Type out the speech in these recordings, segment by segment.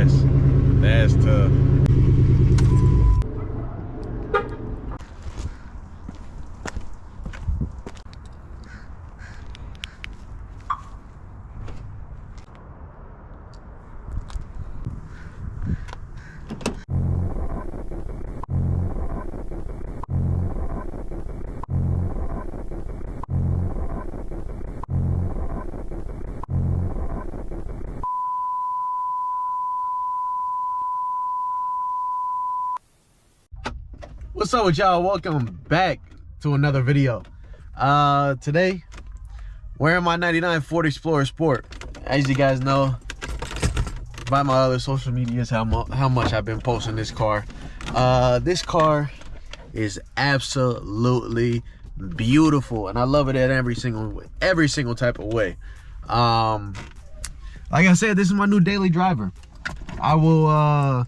That's tough. What's up with y'all? Welcome back to another video. Today wearing my 99 Ford Explorer Sport. As you guys know by my other social medias how much I've been posting this car. This car is absolutely beautiful and I love it in every single type of way. Like I said, this is my new daily driver. I will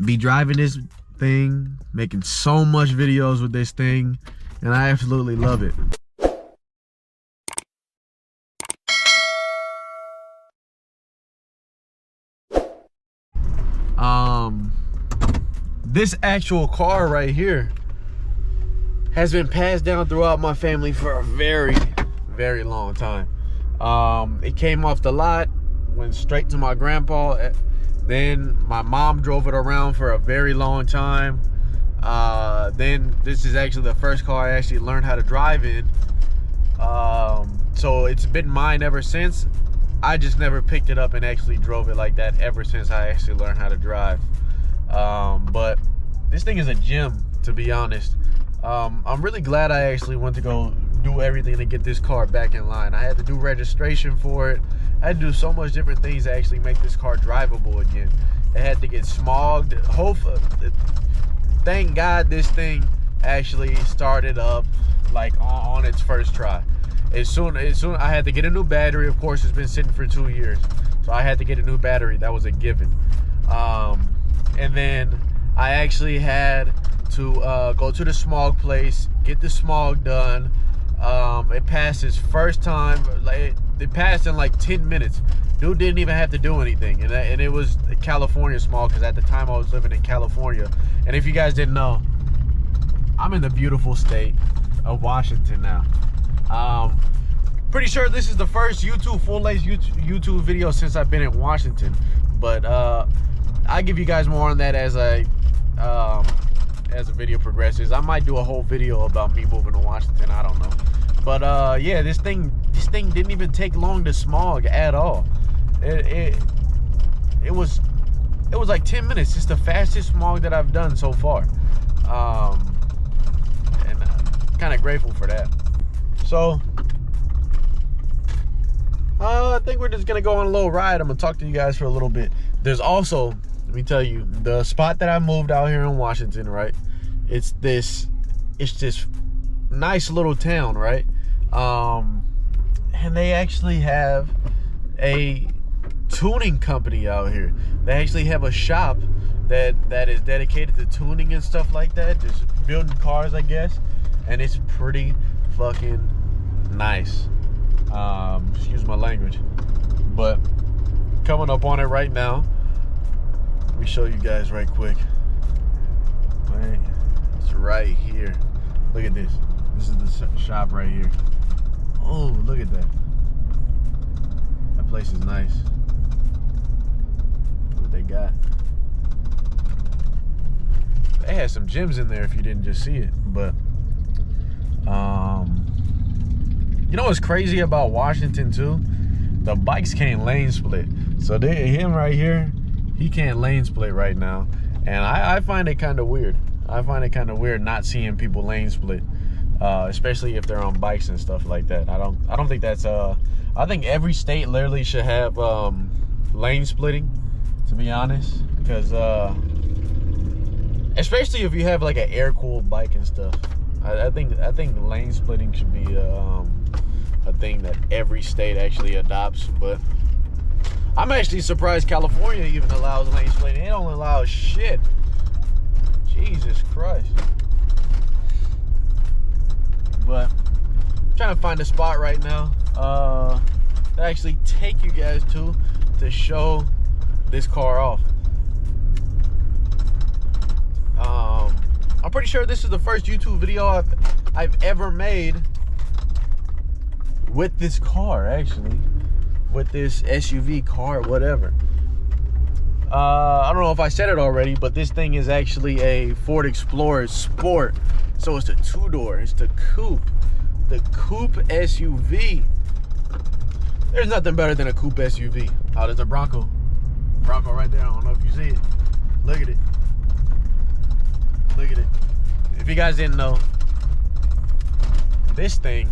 be driving this thing, making so much videos with this thing, and I absolutely love it. This actual car right here has been passed down throughout my family for a very, very long time. It came off the lot, went straight to my grandpa. Then my mom drove it around for a very long time. Then this is actually the first car I actually learned how to drive in. So it's been mine ever since. I just never picked it up and actually drove it like that ever since I actually learned how to drive. But this thing is a gem, to be honest. I'm really glad I actually went to go do everything to get this car back in line. I had to do registration for it. I had to do so much different things to actually make this car drivable again. It had to get smogged. Thank God this thing actually started up like on its first try. As soon I had to get a new battery. Of course, it's been sitting for 2 years, so I had to get a new battery. That was a given. And then I actually had to go to the smog place, get the smog done. It passed his first time. It passed in like 10 minutes. Dude didn't even have to do anything, and it was California smog, because at the time I was living in California. And if you guys didn't know, I'm in the beautiful state of Washington now. Pretty sure this is the first full-length YouTube video since I've been in Washington, but I'll give you guys more on that as the video progresses. I might do a whole video about me moving to Washington. I don't know. But yeah, this thing didn't even take long to smog at all. It was like 10 minutes. It's the fastest smog that I've done so far. And kind of grateful for that. So I think we're just gonna go on a little ride. I'm gonna talk to you guys for a little bit. There's also, let me tell you, the spot that I moved out here in Washington, right? It's this nice little town, right? And they actually have a tuning company out here. They actually have a shop that is dedicated to tuning and stuff like that, just building cars, I guess. And it's pretty fucking nice. Excuse my language, but coming up on it right now. Let me show you guys right quick. Right, it's right here. Look at this. This is the shop right here. Oh, look at that. That place is nice. Look what they got. They had some gems in there if you didn't just see it. But you know what's crazy about Washington too? The bikes can't lane split. So him right here, he can't lane split right now. And I find it kind of weird. I find it kind of weird not seeing people lane split. Especially if they're on bikes and stuff like that. I don't think that's I think every state literally should have lane splitting, to be honest, because especially if you have like an air-cooled bike and stuff. I think lane splitting should be a thing that every state actually adopts. But I'm actually surprised California even allows lane splitting. They don't allow shit. Jesus Christ. But I'm trying to find a spot right now to actually take you guys to show this car off. I'm pretty sure this is the first YouTube video I've ever made with this car, actually, with this SUV car, whatever. I don't know if I said it already, but this thing is actually a Ford Explorer Sport. So it's the two-door, it's the coupe SUV. There's nothing better than a coupe SUV. Oh, there's a Bronco right there. I don't know if you see it. Look at it. Look at it. If you guys didn't know, this thing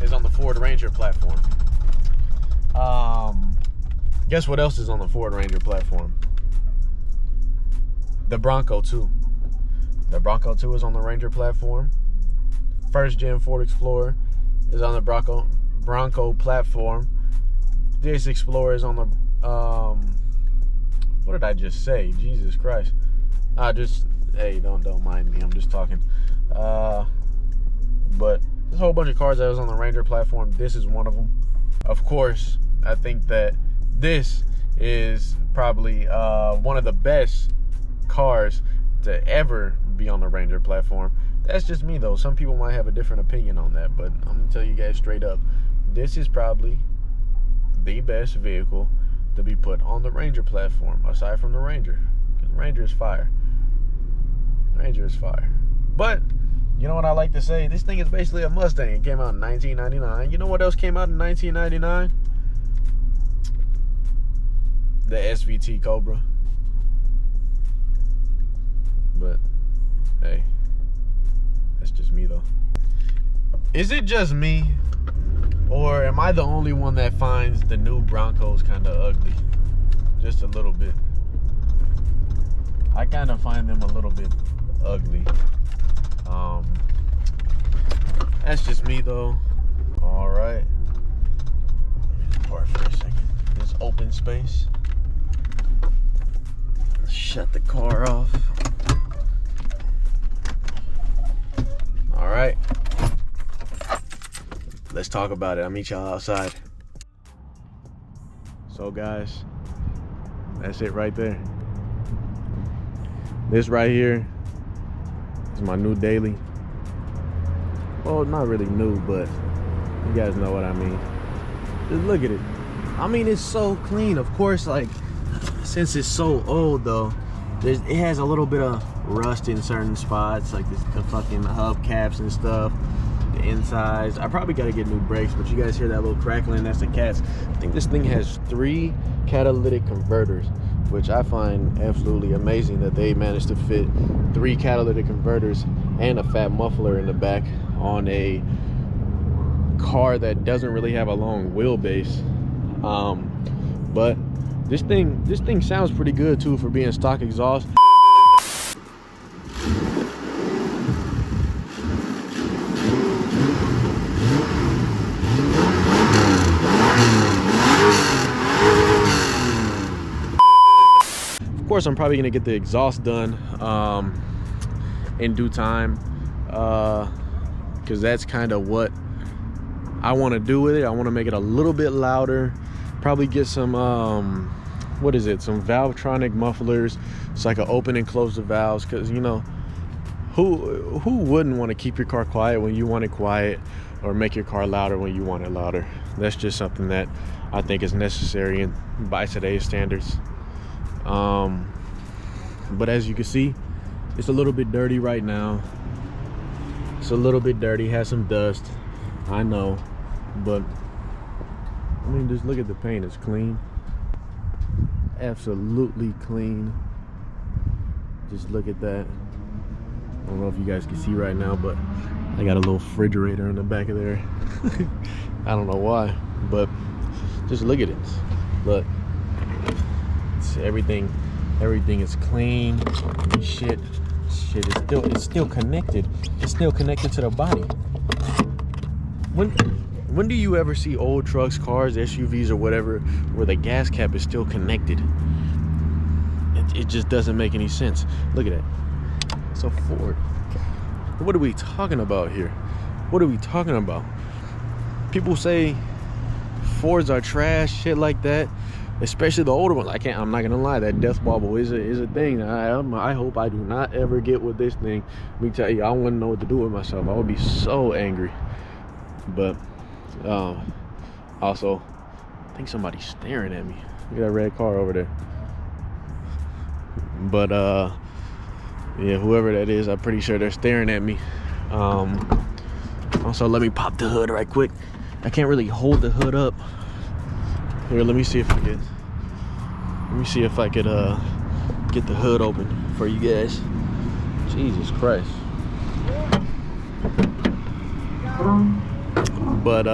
is on the Ford Ranger platform. Guess what else is on the Ford Ranger platform? The Bronco 2. The Bronco 2 is on the Ranger platform. First gen Ford Explorer is on the Bronco platform. This Explorer is on the what did I just say? Jesus Christ. Hey, don't mind me. I'm just talking. But there's a whole bunch of cars that was on the Ranger platform. This is one of them. Of course, I think that this is probably one of the best cars to ever be on the Ranger platform. That's just me though. Some people might have a different opinion on that, but I'm gonna tell you guys straight up, this is probably the best vehicle to be put on the Ranger platform, aside from the Ranger. The Ranger is fire. Ranger is fire. But you know what I like to say? This thing is basically a Mustang. It came out in 1999. You know what else came out in 1999? The SVT Cobra. But hey, that's just me though. Is it just me, or am I the only one that finds the new Broncos kind of ugly? Just a little bit. I kind of find them a little bit ugly. That's just me though. All right. Park for a second. This open space. Shut the car off. All right. Let's talk about it. I'll meet y'all outside. So guys, that's it right there. This right here is my new daily. Well, not really new, but you guys know what I mean. Just look at it. I mean, it's so clean. Of course, like, since it's so old though, it has a little bit of rust in certain spots, like the fucking hubcaps and stuff, the insides. I probably got to get new brakes, but you guys hear that little crackling? That's the cats. I think this thing has 3 catalytic converters, which I find absolutely amazing that they managed to fit 3 catalytic converters and a fat muffler in the back on a car that doesn't really have a long wheelbase. But this thing sounds pretty good too for being stock exhaust. Of course, I'm probably gonna get the exhaust done in due time, because that's kind of what I want to do with it. I want to make it a little bit louder, probably get some what is it, some Valvetronic mufflers so I can open and close the valves, because you know, who wouldn't want to keep your car quiet when you want it quiet, or make your car louder when you want it louder? That's just something that I think is necessary by today's standards. But as you can see, it's a little bit dirty right now. It's a little bit dirty, has some dust, I know, but I mean, just look at the paint. It's clean, absolutely clean. Just look at that. I don't know if you guys can see right now, but I got a little refrigerator in the back of there. I don't know why, but just look at it. Look, it's everything is clean. Shit it's still connected. It's still connected to the body. When do you ever see old trucks, cars, SUVs, or whatever, where the gas cap is still connected? It just doesn't make any sense. Look at that. So Ford, what are we talking about here? What are we talking about? People say Fords are trash, shit like that. especially the older ones. I'm not gonna lie, that death wobble is a thing. I hope I do not ever get with this thing. Let me tell you, I wouldn't know what to do with myself. I would be so angry. But also, I think somebody's staring at me. Look at that red car over there. But yeah, whoever that is, I'm pretty sure they're staring at me. Also, let me pop the hood right quick. I can't really hold the hood up. Here, let me see if I could get the hood open for you guys. Jesus Christ. But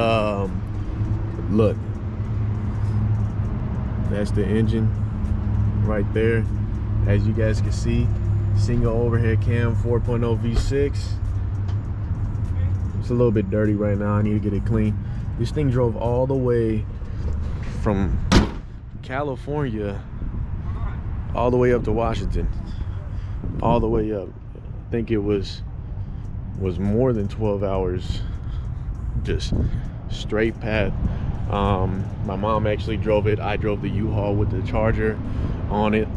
look, that's the engine right there. As you guys can see, single overhead cam 4.0 V6. It's a little bit dirty right now. I need to get it clean. This thing drove all the way from California all the way up to Washington, all the way up. I think it was more than 12 hours, just straight path. My mom actually drove it. I drove the U-Haul with the charger on it.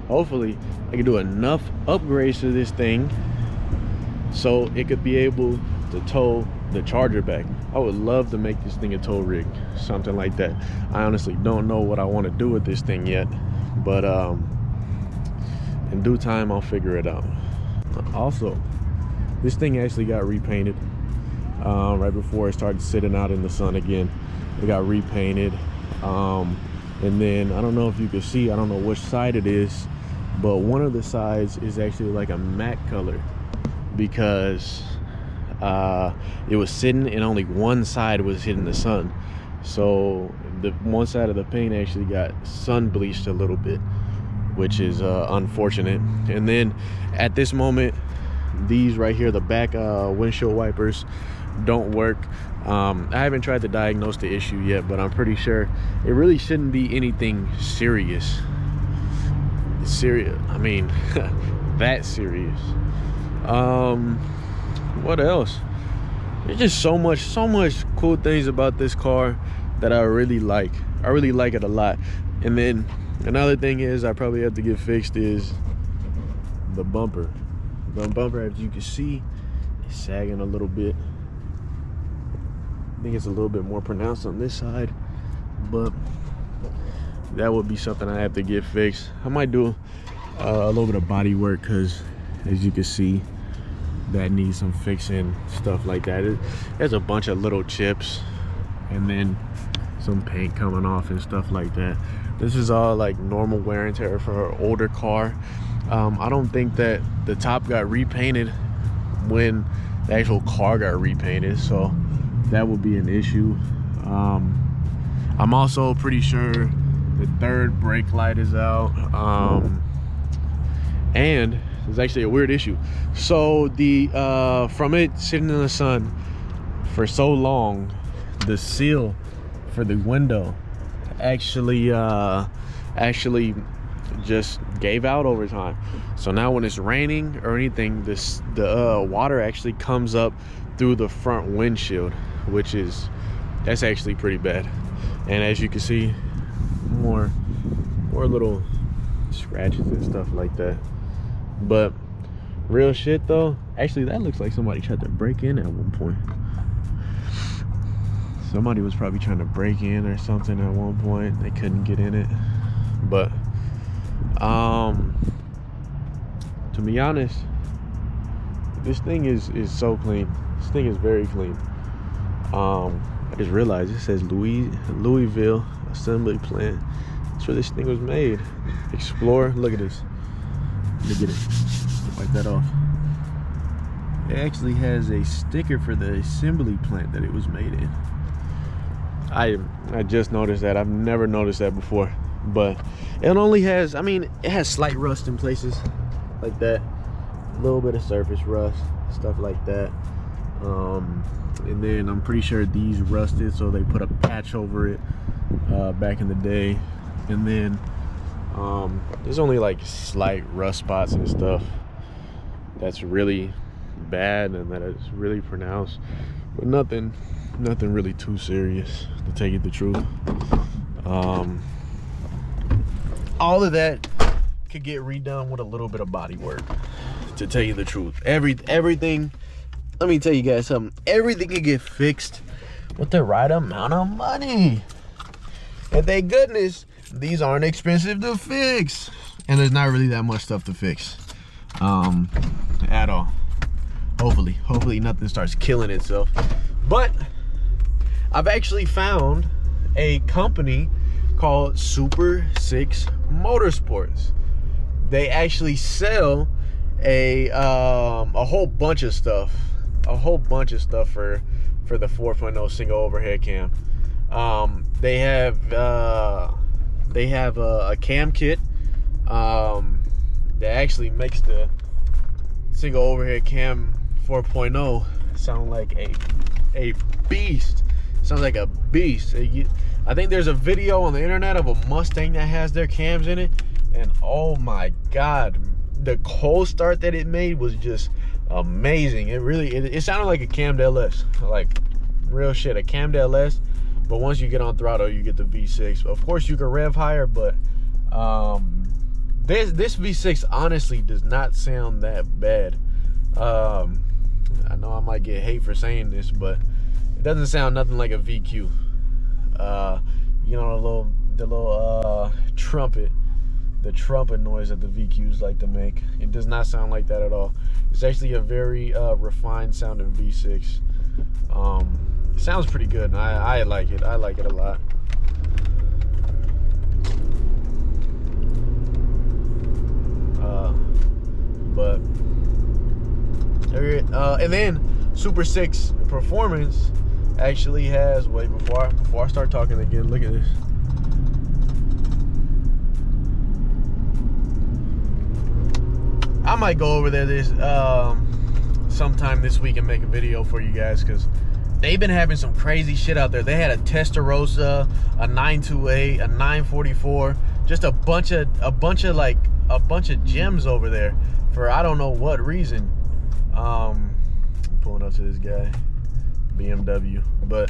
Hopefully I can do enough upgrades to this thing so it could be able to tow the charger back. I would love to make this thing a tow rig, something like that. I honestly don't know what I want to do with this thing yet, but in due time I'll figure it out. Also, this thing actually got repainted right before it started sitting out in the sun again. It got repainted. And then I don't know if you can see, I don't know which side it is, but one of the sides is actually like a matte color because it was sitting and only one side was hitting the sun. So the one side of the paint actually got sun bleached a little bit, which is unfortunate. And then at this moment, these right here, the back windshield wipers don't work. I haven't tried to diagnose the issue yet, but I'm pretty sure it really shouldn't be anything serious. I mean, that serious. What else? There's just so much cool things about this car that I really like. I really like it a lot. And then another thing is I probably have to get fixed is the bumper. The bumper, as you can see, is sagging a little bit. I think it's a little bit more pronounced on this side, but that would be something I have to get fixed. I might do a little bit of body work because, as you can see, that needs some fixing, stuff like that. There's a bunch of little chips and then some paint coming off and stuff like that. This is all like normal wear and tear for an older car. I don't think that the top got repainted when the actual car got repainted, so that would be an issue. I'm also pretty sure the third brake light is out. And there's actually a weird issue. So the from it sitting in the sun for so long, the seal for the window actually just gave out over time. So now when it's raining or anything, the water actually comes up through the front windshield, that's actually pretty bad. And as you can see, more little scratches and stuff like that. But real shit though, actually that looks like somebody tried to break in at one point. Somebody was probably trying to break in or something at one point. They couldn't get in it. But to be honest, this thing is so clean. This thing is very clean. I just realized it says Louisville assembly plant. That's where this thing was made. Explorer. Look at this. Let me get it. Wipe that off. It actually has a sticker for the assembly plant that it was made in. I just noticed that. I've never noticed that before. But it only has, I mean, it has slight rust in places like that. A little bit of surface rust, stuff like that. And then I'm pretty sure these rusted, so they put a patch over it back in the day. And then there's only like slight rust spots and stuff that's really bad and that is really pronounced, but nothing really too serious, to tell you the truth. All of that could get redone with a little bit of body work, to tell you the truth. Everything, let me tell you guys something, everything can get fixed with the right amount of money. And thank goodness these aren't expensive to fix, and there's not really that much stuff to fix at all. Hopefully nothing starts killing itself. But I've actually found a company called Super 6 Motorsports. They actually sell a whole bunch of stuff for the 4.0 single overhead cam. They have a cam kit that actually makes the single overhead cam 4.0 sound like a beast. Sounds like a beast. I think there's a video on the internet of a Mustang that has their cams in it, and oh my god, the cold start that it made was just amazing. It sounded like a cammed LS, like real shit, a cammed LS. But once you get on throttle, you get the V6. Of course, you can rev higher, but this V6 honestly does not sound that bad. I know I might get hate for saying this, but it doesn't sound nothing like a VQ. You know, the little trumpet, the trumpet noise that the VQs like to make. It does not sound like that at all. It's actually a very refined sounding V6. It sounds pretty good, and I like it. I like it a lot. And then Super 6 Performance actually has, wait, before I start talking again, look at this. I might go over there sometime this week and make a video for you guys, because they've been having some crazy shit out there. They had a Testarossa, a 928, a 944, just a bunch of gems over there for I don't know what reason. Pulling up to this guy, BMW, but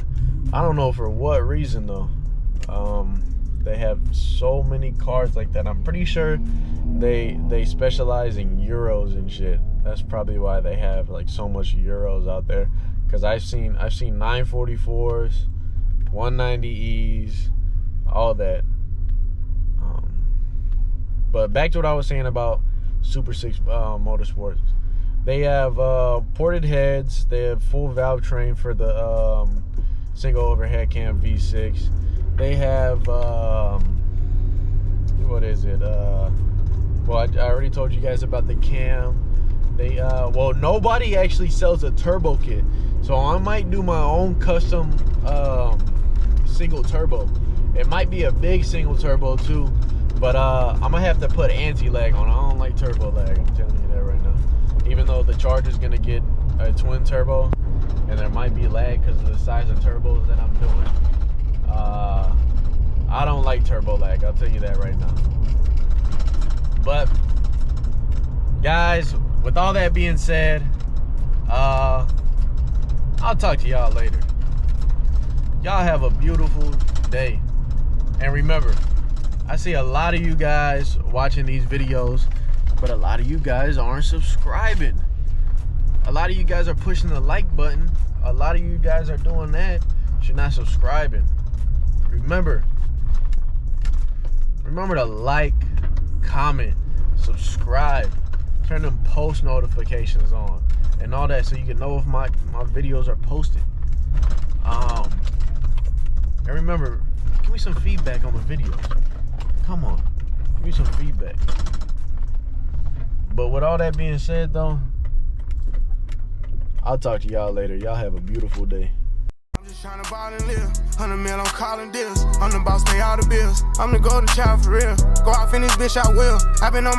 I don't know for what reason though. They have so many cars like that. I'm pretty sure they specialize in Euros and shit. That's probably why they have like so much Euros out there. Because I've seen 944s, 190Es, all that. But back to what I was saying about Super 6 Motorsports. They have ported heads. They have full valve train for the single overhead cam V6. They have what is it? Well, I already told you guys about the cam. They well, nobody actually sells a turbo kit, so I might do my own custom single turbo. It might be a big single turbo too, but I'm gonna have to put anti-lag on. I don't like turbo lag, I'm telling you that right now. Even though the Charger's gonna get a twin turbo, and there might be lag because of the size of turbos that I'm doing. I don't like turbo lag, I'll tell you that right now. But guys, with all that being said, I'll talk to y'all later. Y'all have a beautiful day. And remember, I see a lot of you guys watching these videos, but a lot of you guys aren't subscribing. A lot of you guys are pushing the like button. A lot of you guys are doing that, but you're not subscribing. Remember to like, comment, subscribe, turn them post notifications on and all that, so you can know if my videos are posted. And remember, give me some feedback on the videos. Come on, give me some feedback. But with all that being said though, I'll talk to y'all later. Y'all have a beautiful day. I'm just trying to ball and live. 100 mil, I'm calling deals. I'm the boss, pay all the bills. I'm the golden child for real. Go off in this bitch, I will. I've been on my